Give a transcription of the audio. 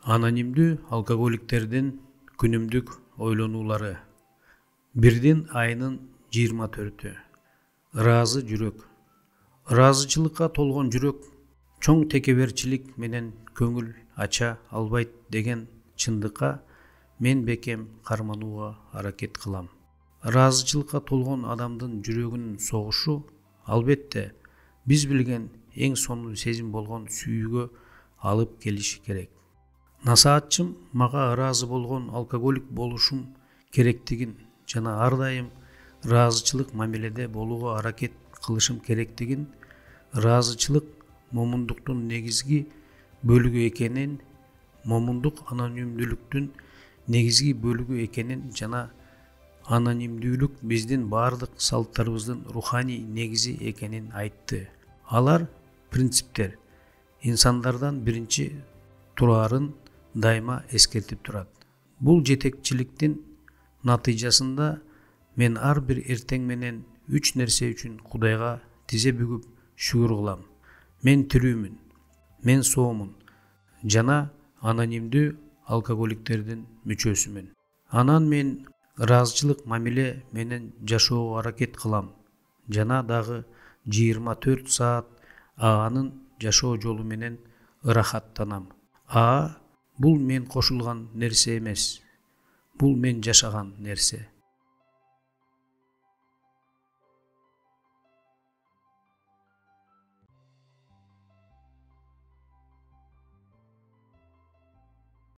Анонимдүү алкоголиктердин күнүмдүк ойлонуулары. Бирдин айынын 24-ü. Ыраазы жүрөк. Ыраазычылыкка толгон жүрөк чоң текеберчилик менен көңүл ача албайт деген чындыкка мен бекем карманууга аракет кылам. Ыраазычылыкка толгон адамдын жүрөгүнүн согушу албетте биз билген эң сонун сезим болгон сүйүүгө алып келиши керек. Насаатчым мага ыраазы болгон алкоголик болушум керектигин жана ар дайым ыраазычылык мамиледе болууга аракет кылышым керектигин, ыраазычылык момундуктун негизги бөлүгү экенин, момундук анонимдүүлүктүн негизги бөлүгү экенин жана анонимдүүлүк биздин баардык салттарыбыздын руханий негизи экенин айтты. Алар принциптер инсандардан биринчи тураарын дайыма эскертип турат. Бул жетекчиликтин натыйжасында мен ар бир эртең менен 3 нерсе үчүн Кудайга тизе бүгүп шүгүр кылам. Мен тирүүмүн, мен соомун жана анонимдүү алкоголиктердин мүчөсүмүн. Анан мен ыраазычылык мамиле менен жашоого аракет кылам жана дагы 24 саат аанын жашоо жолу менен ырахаттанам. Бул мен кошулган нерсе эмес. Бул мен жашаган нерсе.